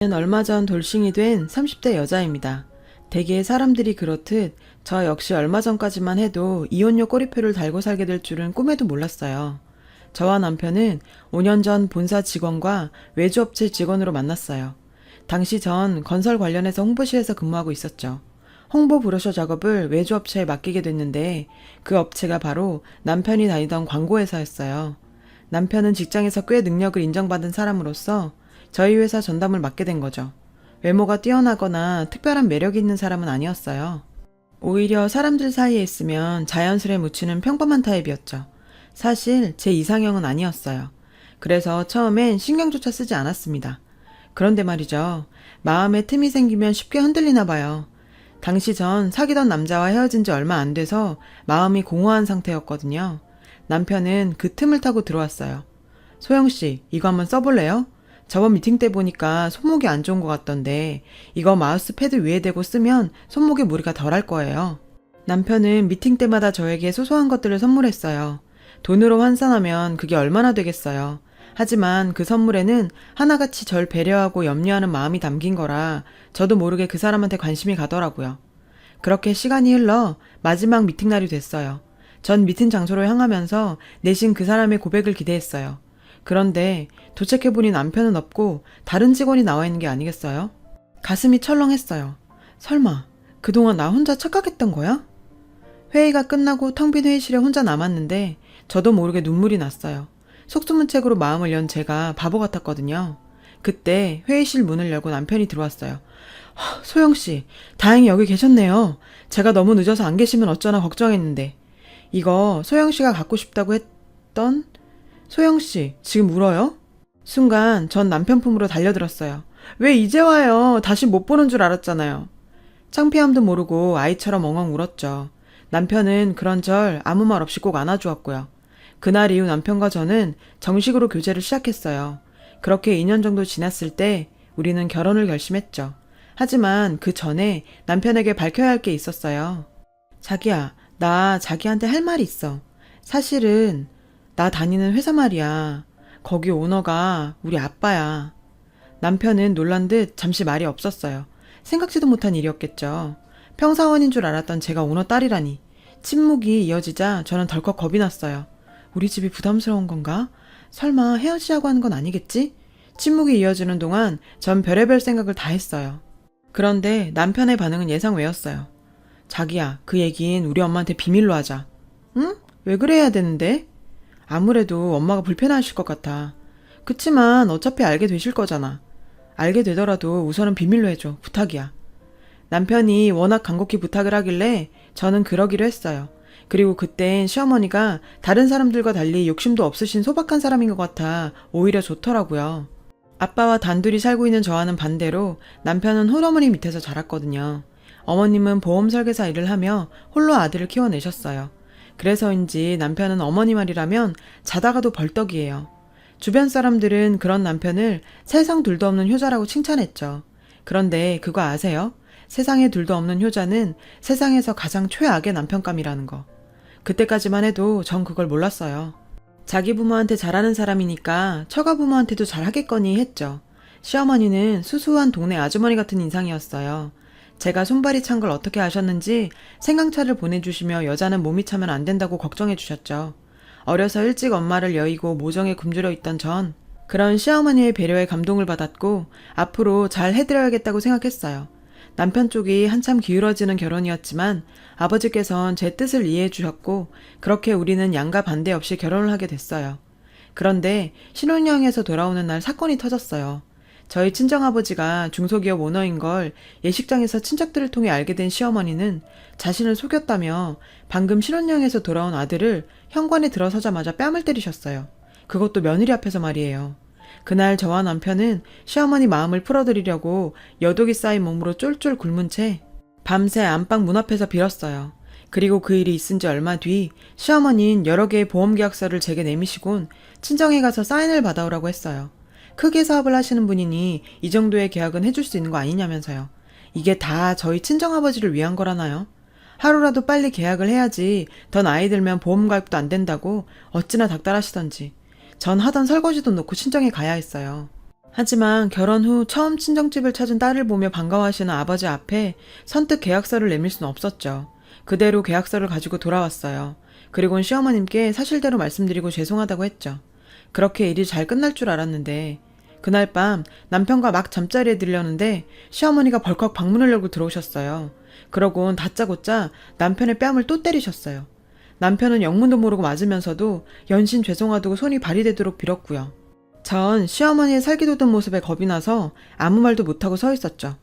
저는 얼마 전 돌싱이 된 30대 여자입니다. 대개 사람들이 그렇듯 저 역시 얼마 전까지만 해도 이혼료 꼬리표를 달고 살게 될 줄은 꿈에도 몰랐어요. 저와 남편은 5년 전 본사 직원과 외주업체 직원으로 만났어요. 당시 전 건설 관련해서 홍보실에서 근무하고 있었죠. 홍보 브로셔 작업을 외주업체에 맡기게 됐는데 그 업체가 바로 남편이 다니던 광고회사였어요. 남편은 직장에서 꽤 능력을 인정받은 사람으로서 저희 회사 전담을 맡게 된 거죠. 외모가 뛰어나거나 특별한 매력이 있는 사람은 아니었어요. 오히려 사람들 사이에 있으면 자연스레 묻히는 평범한 타입이었죠. 사실 제 이상형은 아니었어요. 그래서 처음엔 신경조차 쓰지 않았습니다. 그런데 말이죠. 마음에 틈이 생기면 쉽게 흔들리나 봐요. 당시 전 사귀던 남자와 헤어진 지 얼마 안 돼서 마음이 공허한 상태였거든요. 남편은 그 틈을 타고 들어왔어요. 소영씨, 이거 한번 써볼래요? 저번 미팅 때 보니까 손목이 안 좋은 것 같던데 이거 마우스 패드 위에 대고 쓰면 손목에 무리가 덜할 거예요. 남편은 미팅 때마다 저에게 소소한 것들을 선물했어요. 돈으로 환산하면 그게 얼마나 되겠어요. 하지만 그 선물에는 하나같이 절 배려하고 염려하는 마음이 담긴 거라 저도 모르게 그 사람한테 관심이 가더라고요. 그렇게 시간이 흘러 마지막 미팅 날이 됐어요. 전 미팅 장소로 향하면서 내심 그 사람의 고백을 기대했어요. 그런데 도착해보니 남편은 없고 다른 직원이 나와 있는 게 아니겠어요? 가슴이 철렁했어요. 설마 그동안 나 혼자 착각했던 거야? 회의가 끝나고 텅 빈 회의실에 혼자 남았는데 저도 모르게 눈물이 났어요. 속수무책으로 마음을 연 제가 바보 같았거든요. 그때 회의실 문을 열고 남편이 들어왔어요. 소영씨, 다행히 여기 계셨네요. 제가 너무 늦어서 안 계시면 어쩌나 걱정했는데. 이거 소영씨가 갖고 싶다고 했던? 소영씨, 지금 울어요? 순간 전 남편 품으로 달려들었어요. 왜 이제 와요? 다시 못 보는 줄 알았잖아요. 창피함도 모르고 아이처럼 엉엉 울었죠. 남편은 그런 절 아무 말 없이 꼭 안아주었고요. 그날 이후 남편과 저는 정식으로 교제를 시작했어요. 그렇게 2년 정도 지났을 때 우리는 결혼을 결심했죠. 하지만 그 전에 남편에게 밝혀야 할 게 있었어요. 자기야, 나 자기한테 할 말이 있어. 사실은 나 다니는 회사 말이야. 거기 오너가 우리 아빠야. 남편은 놀란 듯 잠시 말이 없었어요. 생각지도 못한 일이었겠죠. 평사원인 줄 알았던 제가 오너 딸이라니. 침묵이 이어지자 저는 덜컥 겁이 났어요. 우리 집이 부담스러운 건가? 설마 헤어지자고 하는 건 아니겠지? 침묵이 이어지는 동안 전 별의별 생각을 다 했어요. 그런데 남편의 반응은 예상 외였어요. 자기야, 그 얘긴 우리 엄마한테 비밀로 하자. 응? 왜 그래야 되는데? 아무래도 엄마가 불편하실 것 같아. 그치만 어차피 알게 되실 거잖아. 알게 되더라도 우선은 비밀로 해줘. 부탁이야. 남편이 워낙 간곡히 부탁을 하길래 저는 그러기로 했어요. 그리고 그땐 시어머니가 다른 사람들과 달리 욕심도 없으신 소박한 사람인 것 같아 오히려 좋더라고요. 아빠와 단둘이 살고 있는 저와는 반대로 남편은 홀어머니 밑에서 자랐거든요. 어머님은 보험 설계사 일을 하며 홀로 아들을 키워내셨어요. 그래서인지 남편은 어머니 말이라면 자다가도 벌떡이에요. 주변 사람들은 그런 남편을 세상 둘도 없는 효자라고 칭찬했죠. 그런데 그거 아세요? 세상에 둘도 없는 효자는 세상에서 가장 최악의 남편감이라는 거. 그때까지만 해도 전 그걸 몰랐어요. 자기 부모한테 잘하는 사람이니까 처가 부모한테도 잘하겠거니 했죠. 시어머니는 수수한 동네 아주머니 같은 인상이었어요. 제가 손발이 찬 걸 어떻게 아셨는지 생강차를 보내주시며 여자는 몸이 차면 안 된다고 걱정해 주셨죠. 어려서 일찍 엄마를 여의고 모정에 굶주려 있던 전 그런 시어머니의 배려에 감동을 받았고 앞으로 잘 해드려야겠다고 생각했어요. 남편 쪽이 한참 기울어지는 결혼이었지만 아버지께선 제 뜻을 이해해 주셨고 그렇게 우리는 양가 반대 없이 결혼을 하게 됐어요. 그런데 신혼여행에서 돌아오는 날 사건이 터졌어요. 저희 친정아버지가 중소기업 오너인 걸 예식장에서 친척들을 통해 알게 된 시어머니는 자신을 속였다며 방금 신혼여행에서 돌아온 아들을 현관에 들어서자마자 뺨을 때리셨어요. 그것도 며느리 앞에서 말이에요. 그날 저와 남편은 시어머니 마음을 풀어드리려고 여독이 쌓인 몸으로 쫄쫄 굶은 채 밤새 안방 문 앞에서 빌었어요. 그리고 그 일이 있은 지 얼마 뒤 시어머니는 여러 개의 보험계약서를 제게 내미시곤 친정에 가서 사인을 받아오라고 했어요. 크게 사업을 하시는 분이니 이 정도의 계약은 해줄 수 있는 거 아니냐면서요. 이게 다 저희 친정아버지를 위한 거라나요? 하루라도 빨리 계약을 해야지 더 나이 들면 보험 가입도 안 된다고 어찌나 닥달하시던지. 전 하던 설거지도 놓고 친정에 가야 했어요. 하지만 결혼 후 처음 친정집을 찾은 딸을 보며 반가워하시는 아버지 앞에 선뜻 계약서를 내밀 수는 없었죠. 그대로 계약서를 가지고 돌아왔어요. 그리고는 시어머님께 사실대로 말씀드리고 죄송하다고 했죠. 그렇게 일이 잘 끝날 줄 알았는데 그날 밤 남편과 막 잠자리에 들렸는데 시어머니가 벌컥 방문을 열고 들어오셨어요. 그러곤 다짜고짜 남편의 뺨을 또 때리셨어요. 남편은 영문도 모르고 맞으면서도 연신 죄송하다고 손이 발이 되도록 빌었고요. 전 시어머니의 살기도든 모습에 겁이 나서 아무 말도 못하고 서 있었죠.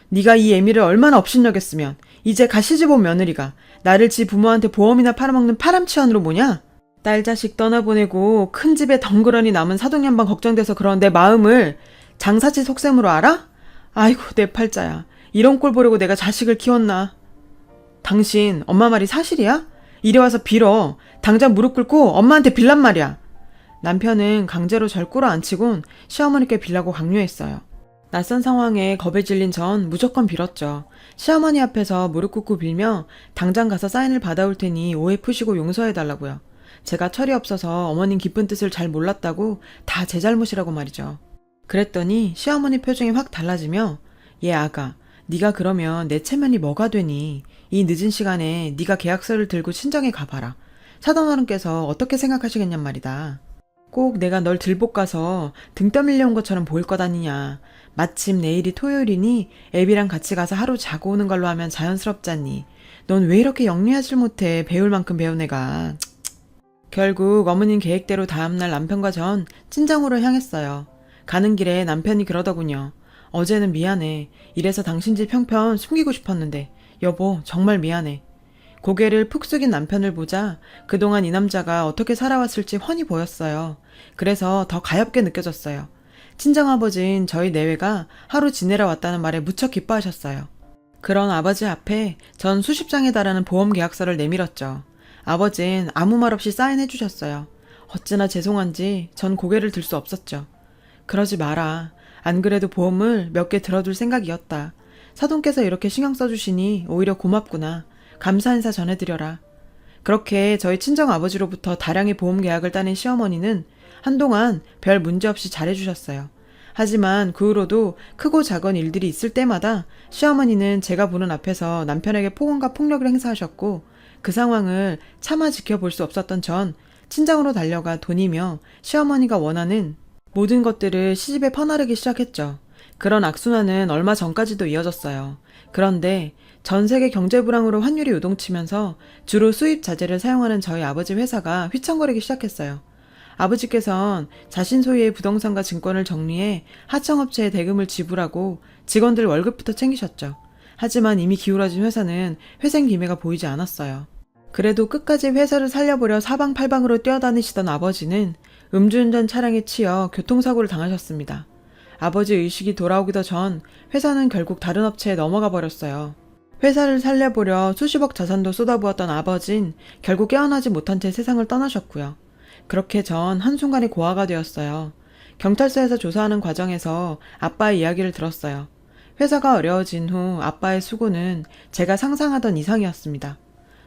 네가 이 애미를 얼마나 업신여겼으면 이제 가 시집온 며느리가 나를 지 부모한테 보험이나 팔아먹는 파람치한으로 뭐냐? 딸 자식 떠나보내고 큰 집에 덩그러니 남은 사돈양반 걱정돼서 그런 내 마음을 장사치 속셈으로 알아? 아이고 내 팔자야. 이런 꼴 보려고 내가 자식을 키웠나. 당신 엄마 말이 사실이야? 이리 와서 빌어. 당장 무릎 꿇고 엄마한테 빌란 말이야. 남편은 강제로 절 끌어안치곤 시어머니께 빌라고 강요했어요. 낯선 상황에 겁에 질린 전 무조건 빌었죠. 시어머니 앞에서 무릎 꿇고 빌며 당장 가서 사인을 받아올 테니 오해 푸시고 용서해달라고요. 제가 철이 없어서 어머님 깊은 뜻을 잘 몰랐다고 다 제 잘못이라고 말이죠. 그랬더니 시어머니 표정이 확 달라지며 얘 아가, 네가 그러면 내 체면이 뭐가 되니? 이 늦은 시간에 네가 계약서를 들고 친정에 가봐라. 사돈어른께서 어떻게 생각하시겠냔 말이다. 꼭 내가 널 들볶아서 등 떠밀려온 것처럼 보일 것 아니냐. 마침 내일이 토요일이니 애비랑 같이 가서 하루 자고 오는 걸로 하면 자연스럽잖니. 넌 왜 이렇게 영리하질 못해. 배울 만큼 배운 애가. 결국 어머님 계획대로 다음날 남편과 전 친정으로 향했어요. 가는 길에 남편이 그러더군요. 어제는 미안해. 이래서 당신 집 형편 숨기고 싶었는데 여보 정말 미안해. 고개를 푹 숙인 남편을 보자 그동안 이 남자가 어떻게 살아왔을지 훤히 보였어요. 그래서 더 가엾게 느껴졌어요. 친정아버지인 저희 내외가 하루 지내러 왔다는 말에 무척 기뻐하셨어요. 그런 아버지 앞에 전 수십 장에 달하는 보험 계약서를 내밀었죠. 아버진 아무 말 없이 사인해 주셨어요. 어찌나 죄송한지 전 고개를 들 수 없었죠. 그러지 마라. 안 그래도 보험을 몇 개 들어둘 생각이었다. 사돈께서 이렇게 신경 써주시니 오히려 고맙구나. 감사 인사 전해드려라. 그렇게 저희 친정아버지로부터 다량의 보험 계약을 따낸 시어머니는 한동안 별 문제 없이 잘해주셨어요. 하지만 그 후로도 크고 작은 일들이 있을 때마다 시어머니는 제가 보는 앞에서 남편에게 폭언과 폭력을 행사하셨고 그 상황을 차마 지켜볼 수 없었던 전 친정으로 달려가 돈이며 시어머니가 원하는 모든 것들을 시집에 퍼나르기 시작했죠. 그런 악순환은 얼마 전까지도 이어졌어요. 그런데 전 세계 경제 불황으로 환율이 요동치면서 주로 수입 자재를 사용하는 저희 아버지 회사가 휘청거리기 시작했어요. 아버지께선 자신 소유의 부동산과 증권을 정리해 하청업체에 대금을 지불하고 직원들 월급부터 챙기셨죠. 하지만 이미 기울어진 회사는 회생 기미가 보이지 않았어요. 그래도 끝까지 회사를 살려보려 사방팔방으로 뛰어다니시던 아버지는 음주운전 차량에 치여 교통사고를 당하셨습니다. 아버지 의식이 돌아오기도 전 회사는 결국 다른 업체에 넘어가 버렸어요. 회사를 살려보려 수십억 자산도 쏟아부었던 아버진 결국 깨어나지 못한 채 세상을 떠나셨고요. 그렇게 전 한순간에 고아가 되었어요. 경찰서에서 조사하는 과정에서 아빠의 이야기를 들었어요. 회사가 어려워진 후 아빠의 수고는 제가 상상하던 이상이었습니다.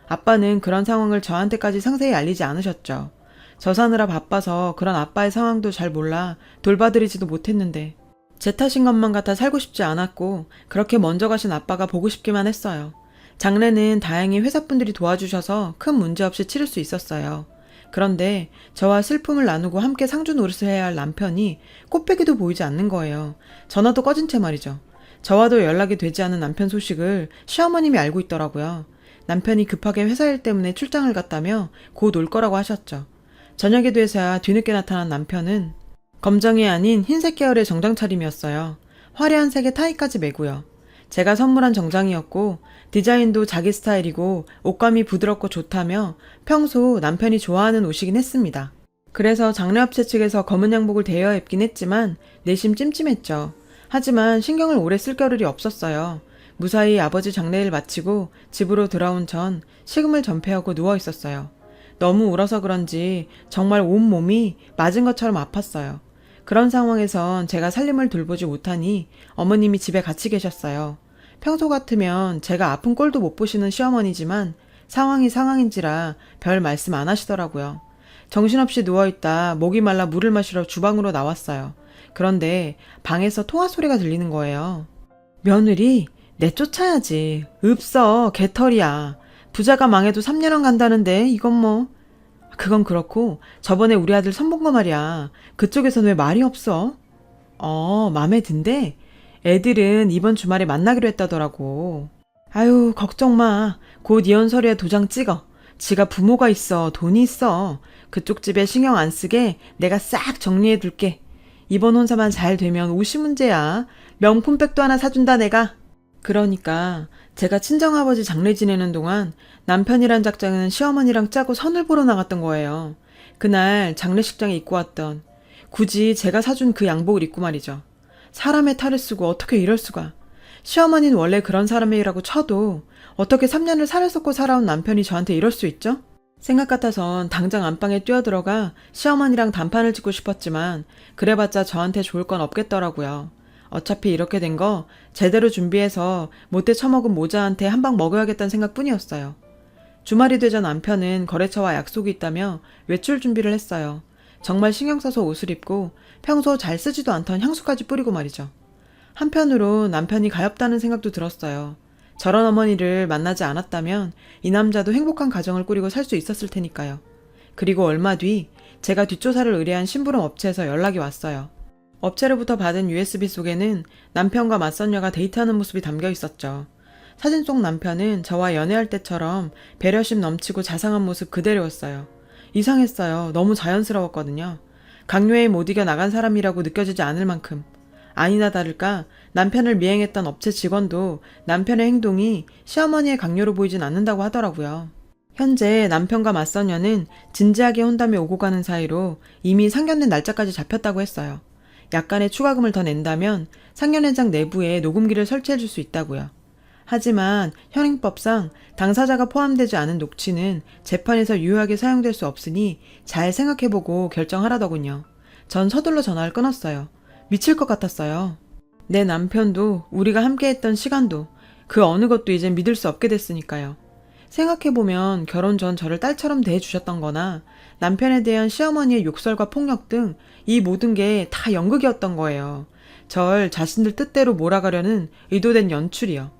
아빠는 그런 상황을 저한테까지 상세히 알리지 않으셨죠. 저 사느라 바빠서 그런 아빠의 상황도 잘 몰라 돌봐드리지도 못했는데 제 탓인 것만 같아 살고 싶지 않았고 그렇게 먼저 가신 아빠가 보고 싶기만 했어요. 장례는 다행히 회사분들이 도와주셔서 큰 문제 없이 치를 수 있었어요. 그런데 저와 슬픔을 나누고 함께 상주 노릇을 해야 할 남편이 꽃배기도 보이지 않는 거예요. 전화도 꺼진 채 말이죠. 저와도 연락이 되지 않은 남편 소식을 시어머님이 알고 있더라고요. 남편이 급하게 회사 일 때문에 출장을 갔다며 곧 올 거라고 하셨죠. 저녁이 돼서야 뒤늦게 나타난 남편은 검정이 아닌 흰색 계열의 정장 차림이었어요. 화려한 색의 타이까지 매고요. 제가 선물한 정장이었고 디자인도 자기 스타일이고 옷감이 부드럽고 좋다며 평소 남편이 좋아하는 옷이긴 했습니다. 그래서 장례업체 측에서 검은 양복을 대여해 입긴 했지만 내심 찜찜했죠. 하지만 신경을 오래 쓸 겨를이 없었어요. 무사히 아버지 장례를 마치고 집으로 돌아온 전 식음을 전폐하고 누워 있었어요. 너무 울어서 그런지 정말 온몸이 맞은 것처럼 아팠어요. 그런 상황에선 제가 살림을 돌보지 못하니 어머님이 집에 같이 계셨어요. 평소 같으면 제가 아픈 꼴도 못 보시는 시어머니지만 상황이 상황인지라 별 말씀 안 하시더라고요. 정신없이 누워있다 목이 말라 물을 마시러 주방으로 나왔어요. 그런데 방에서 통화 소리가 들리는 거예요. 며느리, 내쫓아야지. 없어, 개털이야. 부자가 망해도 3년은 간다는데 이건 뭐. 그건 그렇고 저번에 우리 아들 선본 거 말이야. 그쪽에선 왜 말이 없어? 맘에 든대? 애들은 이번 주말에 만나기로 했다더라고. 아유, 걱정 마. 곧 이혼 서류에 도장 찍어. 지가 부모가 있어, 돈이 있어. 그쪽 집에 신경 안 쓰게 내가 싹 정리해 둘게. 이번 혼사만 잘 되면 옷이 문제야. 명품백도 하나 사준다 내가. 그러니까 제가 친정아버지 장례 지내는 동안 남편이란 작자는 시어머니랑 짜고 선을 보러 나갔던 거예요. 그날 장례식장에 입고 왔던 굳이 제가 사준 그 양복을 입고 말이죠. 사람의 탈을 쓰고 어떻게 이럴 수가. 시어머니는 원래 그런 사람이라고 쳐도 어떻게 3년을 살을 썩고 살아온 남편이 저한테 이럴 수 있죠? 생각 같아선 당장 안방에 뛰어들어가 시어머니랑 단판을 짓고 싶었지만 그래봤자 저한테 좋을 건 없겠더라고요. 어차피 이렇게 된 거 제대로 준비해서 못돼 처먹은 모자한테 한 방 먹어야겠다는 생각뿐이었어요. 주말이 되자 남편은 거래처와 약속이 있다며 외출 준비를 했어요. 정말 신경 써서 옷을 입고 평소 잘 쓰지도 않던 향수까지 뿌리고 말이죠. 한편으로 남편이 가엾다는 생각도 들었어요. 저런 어머니를 만나지 않았다면 이 남자도 행복한 가정을 꾸리고 살 수 있었을 테니까요. 그리고 얼마 뒤 제가 뒷조사를 의뢰한 심부름 업체에서 연락이 왔어요. 업체로부터 받은 USB 속에는 남편과 맞선녀가 데이트하는 모습이 담겨 있었죠. 사진 속 남편은 저와 연애할 때처럼 배려심 넘치고 자상한 모습 그대로였어요. 이상했어요. 너무 자연스러웠거든요. 강요에 못 이겨 나간 사람이라고 느껴지지 않을 만큼. 아니나 다를까 남편을 미행했던 업체 직원도 남편의 행동이 시어머니의 강요로 보이진 않는다고 하더라고요. 현재 남편과 맞선녀는 진지하게 혼담이 오고 가는 사이로 이미 상견례 날짜까지 잡혔다고 했어요. 약간의 추가금을 더 낸다면 상견례장 내부에 녹음기를 설치해 줄 수 있다고요. 하지만 현행법상 당사자가 포함되지 않은 녹취는 재판에서 유효하게 사용될 수 없으니 잘 생각해보고 결정하라더군요. 전 서둘러 전화를 끊었어요. 미칠 것 같았어요. 내 남편도 우리가 함께했던 시간도 그 어느 것도 이젠 믿을 수 없게 됐으니까요. 생각해보면 결혼 전 저를 딸처럼 대해주셨던 거나 남편에 대한 시어머니의 욕설과 폭력 등 이 모든 게 다 연극이었던 거예요. 절 자신들 뜻대로 몰아가려는 의도된 연출이요.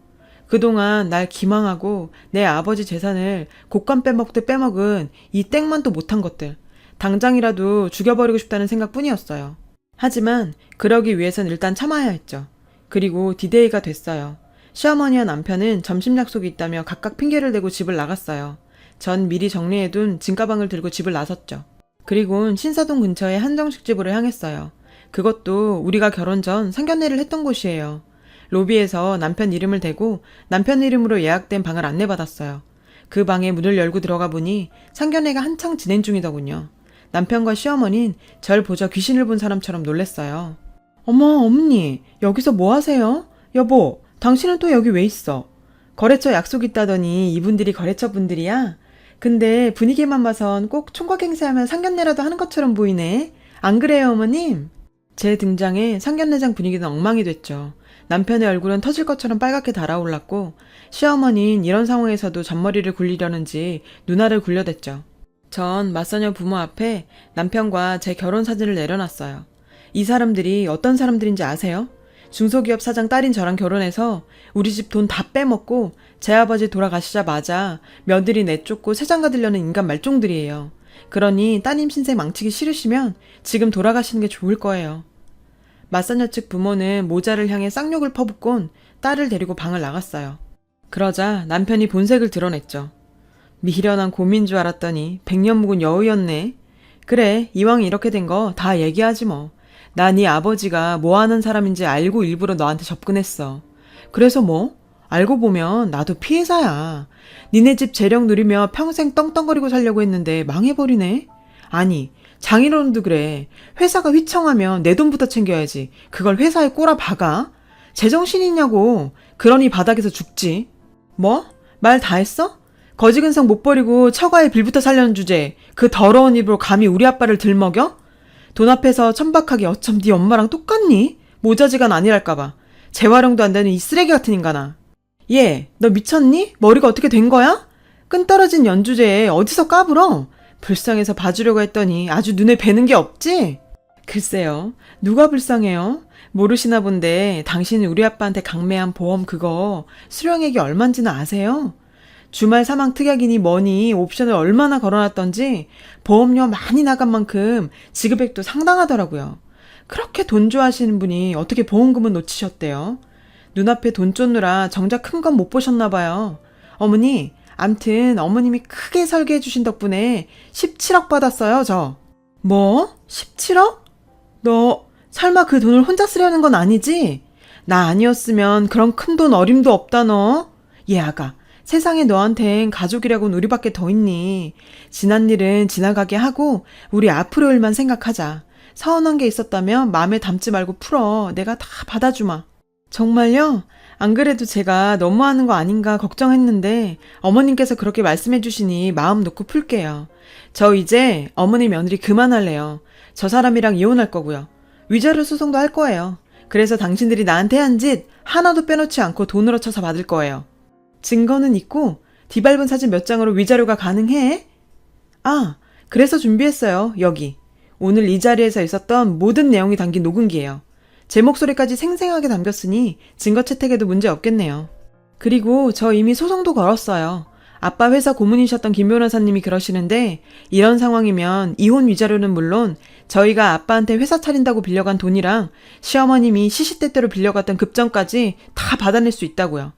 그동안 날 기망하고 내 아버지 재산을 곶감 빼먹듯 빼먹은 이 땡만도 못한 것들. 당장이라도 죽여버리고 싶다는 생각뿐이었어요. 하지만 그러기 위해선 일단 참아야 했죠. 그리고 디데이가 됐어요. 시어머니와 남편은 점심 약속이 있다며 각각 핑계를 대고 집을 나갔어요. 전 미리 정리해둔 짐가방을 들고 집을 나섰죠. 그리고는 신사동 근처의 한정식 집으로 향했어요. 그것도 우리가 결혼 전 상견례를 했던 곳이에요. 로비에서 남편 이름을 대고 남편 이름으로 예약된 방을 안내받았어요. 그 방에 문을 열고 들어가 보니 상견례가 한창 진행 중이더군요. 남편과 시어머니는 절 보자 귀신을 본 사람처럼 놀랬어요. 어머, 어머니, 여기서 뭐 하세요? 여보, 당신은 또 여기 왜 있어? 거래처 약속 있다더니 이분들이 거래처 분들이야? 근데 분위기만 봐선 꼭 총각 행세하면 상견례라도 하는 것처럼 보이네. 안 그래요, 어머님? 제 등장에 상견례장 분위기는 엉망이 됐죠. 남편의 얼굴은 터질 것처럼 빨갛게 달아올랐고 시어머니는 이런 상황에서도 잔머리를 굴리려는지 누나를 굴려댔죠. 전 맞선녀 부모 앞에 남편과 제 결혼 사진을 내려놨어요. 이 사람들이 어떤 사람들인지 아세요? 중소기업 사장 딸인 저랑 결혼해서 우리 집 돈 다 빼먹고 제 아버지 돌아가시자마자 며느리 내쫓고 세장가 들려는 인간 말종들이에요. 그러니 따님 신세 망치기 싫으시면 지금 돌아가시는 게 좋을 거예요. 맞선녀 측 부모는 모자를 향해 쌍욕을 퍼붓곤 딸을 데리고 방을 나갔어요. 그러자 남편이 본색을 드러냈죠. 미련한 곰인 줄 알았더니 백년 묵은 여우였네. 그래, 이왕 이렇게 된 거 다 얘기하지 뭐. 나 네 아버지가 뭐 하는 사람인지 알고 일부러 너한테 접근했어. 그래서 뭐? 알고 보면 나도 피해자야. 니네 집 재력 누리며 평생 떵떵거리고 살려고 했는데 망해버리네. 아니, 장인어른도 그래. 회사가 휘청하면 내 돈부터 챙겨야지. 그걸 회사에 꼬라 박아? 제정신이 있냐고. 그러니 바닥에서 죽지. 뭐? 말 다 했어? 거지근성 못 버리고 처가에 빌부터 살려는 주제. 그 더러운 입으로 감히 우리 아빠를 들먹여? 돈 앞에서 천박하게 어쩜 네 엄마랑 똑같니? 모자지간 아니랄까봐. 재활용도 안 되는 이 쓰레기 같은 인간아. 얘, 너 미쳤니? 머리가 어떻게 된 거야? 끈 떨어진 연주제에 어디서 까불어? 불쌍해서 봐주려고 했더니 아주 눈에 뵈는 게 없지? 글쎄요. 누가 불쌍해요? 모르시나 본데 당신이 우리 아빠한테 강매한 보험 그거 수령액이 얼만지는 아세요? 주말 사망 특약이니 뭐니 옵션을 얼마나 걸어놨던지 보험료 많이 나간 만큼 지급액도 상당하더라고요. 그렇게 돈 좋아하시는 분이 어떻게 보험금을 놓치셨대요? 눈앞에 돈 쫓느라 정작 큰 건 못 보셨나 봐요. 어머니, 암튼 어머님이 크게 설계해 주신 덕분에 17억 받았어요, 저. 뭐? 17억? 너 설마 그 돈을 혼자 쓰려는 건 아니지? 나 아니었으면 그런 큰 돈 어림도 없다 너. 얘 아가, 세상에 너한텐 가족이라고는 우리밖에 더 있니. 지난 일은 지나가게 하고 우리 앞으로 일만 생각하자. 서운한 게 있었다면 마음에 담지 말고 풀어. 내가 다 받아주마. 정말요? 안 그래도 제가 너무하는 거 아닌가 걱정했는데 어머님께서 그렇게 말씀해 주시니 마음 놓고 풀게요. 저 이제 어머니 며느리 그만할래요. 저 사람이랑 이혼할 거고요. 위자료 소송도 할 거예요. 그래서 당신들이 나한테 한 짓 하나도 빼놓지 않고 돈으로 쳐서 받을 거예요. 증거는 있고 뒤밟은 사진 몇 장으로 위자료가 가능해? 아, 그래서 준비했어요. 여기. 오늘 이 자리에서 있었던 모든 내용이 담긴 녹음기예요. 제 목소리까지 생생하게 담겼으니 증거 채택에도 문제 없겠네요. 그리고 저 이미 소송도 걸었어요. 아빠 회사 고문이셨던 김 변호사님이 그러시는데 이런 상황이면 이혼 위자료는 물론 저희가 아빠한테 회사 차린다고 빌려간 돈이랑 시어머님이 시시때때로 빌려갔던 급전까지 다 받아낼 수 있다고요.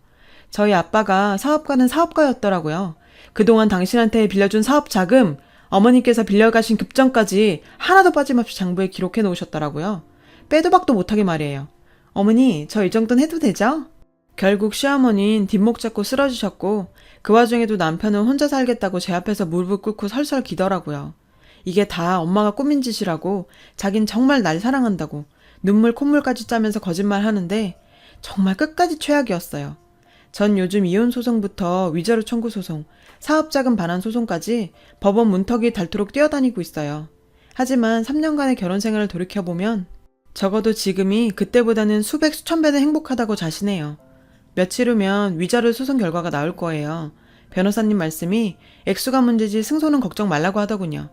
저희 아빠가 사업가는 사업가였더라고요. 그동안 당신한테 빌려준 사업 자금, 어머니께서 빌려가신 급전까지 하나도 빠짐없이 장부에 기록해 놓으셨더라고요. 빼도 박도 못하게 말이에요. 어머니, 저 이 정도는 해도 되죠? 결국 시어머니는 뒷목 잡고 쓰러지셨고 그 와중에도 남편은 혼자 살겠다고 제 앞에서 무릎을 꿇고 설설 기더라고요. 이게 다 엄마가 꾸민 짓이라고 자긴 정말 날 사랑한다고 눈물 콧물까지 짜면서 거짓말 하는데 정말 끝까지 최악이었어요. 전 요즘 이혼 소송부터 위자료 청구 소송, 사업자금 반환 소송까지 법원 문턱이 닳도록 뛰어다니고 있어요. 하지만 3년간의 결혼 생활을 돌이켜보면 적어도 지금이 그때보다는 수백 수천 배는 행복하다고 자신해요. 며칠 후면 위자료 소송 결과가 나올 거예요. 변호사님 말씀이 액수가 문제지 승소는 걱정 말라고 하더군요.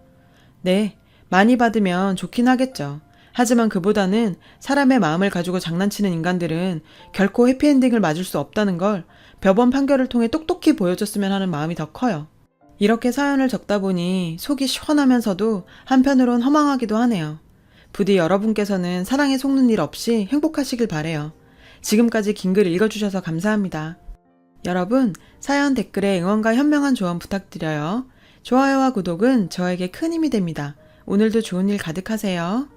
네, 많이 받으면 좋긴 하겠죠. 하지만 그보다는 사람의 마음을 가지고 장난치는 인간들은 결코 해피엔딩을 맞을 수 없다는 걸 법원 판결을 통해 똑똑히 보여줬으면 하는 마음이 더 커요. 이렇게 사연을 적다 보니 속이 시원하면서도 한편으론 허망하기도 하네요. 부디 여러분께서는 사랑에 속는 일 없이 행복하시길 바래요. 지금까지 긴 글 읽어주셔서 감사합니다. 여러분, 사연 댓글에 응원과 현명한 조언 부탁드려요. 좋아요와 구독은 저에게 큰 힘이 됩니다. 오늘도 좋은 일 가득하세요.